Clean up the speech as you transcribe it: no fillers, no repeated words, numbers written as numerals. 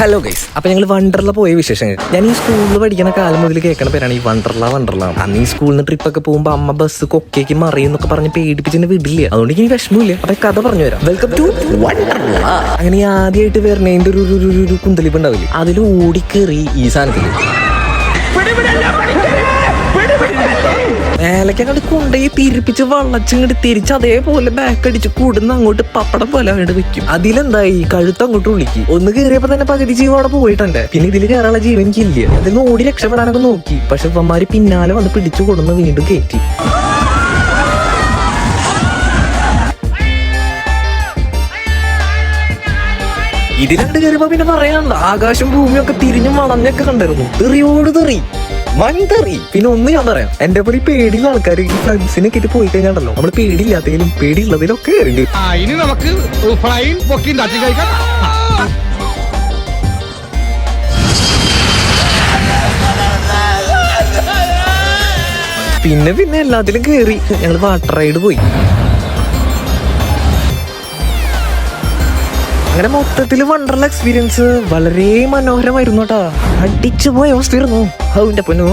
Hello guys, അപ്പൊ ഞങ്ങൾ വണ്ടർല പോയ വിശേഷങ്ങൾ. ഞാൻ ഈ സ്കൂളിൽ പഠിക്കുന്ന കാലം മുതൽ കേൾക്കണ പേരാണ് ഈ വണ്ടർല. അന്ന് ഈ സ്കൂളിൽ നിന്ന് ട്രിപ്പൊക്കെ പോകുമ്പോ അമ്മ ബസ് കൊക്കേക്ക് മറിയെന്നൊക്കെ പറഞ്ഞ് പേടിപ്പിച്ചെന്നെ വിടില്ല. അതുകൊണ്ട് എനിക്ക് വിഷമമില്ല. അപ്പൊ കഥ പറഞ്ഞു തരാം. Welcome to Wonderla. അങ്ങനെ ആദ്യമായിട്ട് വരണേന്റെ ഒരു കുന്തലിപ്പ് ഉണ്ടാവില്ലേ, അതിൽ ഓടിക്കേറി ഈ സാധനത്തില് മേലക്കങ്ങോട്ട് കൊണ്ടുപോയി തിരിപ്പിച്ച് വള്ളച്ചിങ്ങോട്ട് തിരിച്ച് അതേപോലെ ബാക്ക് അടിച്ച് കൂടുന്ന അങ്ങോട്ട് പപ്പടം പോലെ അങ്ങോട്ട് വെക്കും. അതിലെന്തായി കഴുത്ത് അങ്ങോട്ട് വിളിക്ക്. ഒന്ന് കയറിയപ്പോ തന്നെ പകുതി ജീവൻ അവിടെ പോയിട്ടുണ്ട്. പിന്നെ ഇതിൽ കയറാനുള്ള ജീവൻ എനിക്കില്ല. അതിൽ ഓടി രക്ഷപ്പെടാനൊക്കെ നോക്കി. പക്ഷെ ഇവന്മാര് പിന്നാലെ വന്ന് പിടിച്ചു കൊടുന്ന് വീണ്ടും കയറ്റി. ഇതിലുണ്ട് കയറിയപ്പോ പിന്നെ പറയാനുണ്ട്, ആകാശം ഭൂമിയൊക്കെ തിരിഞ്ഞും വളഞ്ഞൊക്കെ കണ്ടായിരുന്നു. തെറിയോട് തെറി, വൻതെറി. പിന്നെ ഒന്ന് ഞാൻ പറയാം, എന്റെ പോലെ പേടിയുള്ള ആൾക്കാർ ഈ ഫ്രണ്ട്സിനെ കിട്ടി പോയി കഴിഞ്ഞാണല്ലോ, നമ്മൾ പേടിയില്ലാത്തതിലും പേടിയുള്ളതിലൊക്കെ കയറിണ്ട്. ഇനി നമുക്ക് ഫ്ലൈൻ പൊക്കി തട്ടി കഴിക്കാം. പിന്നെ എല്ലാത്തിലും കയറി ഞങ്ങൾ വാട്ടർ റൈഡ് പോയി. അങ്ങനെ മൊത്തത്തില് വണ്ടർല എക്സ്പീരിയൻസ് വളരെ മനോഹരമായിരുന്നു കേട്ടാ. അടിച്ചു പോയ അവസ്ഥയായിരുന്നു. അതിന്റെ പൊന്നോ.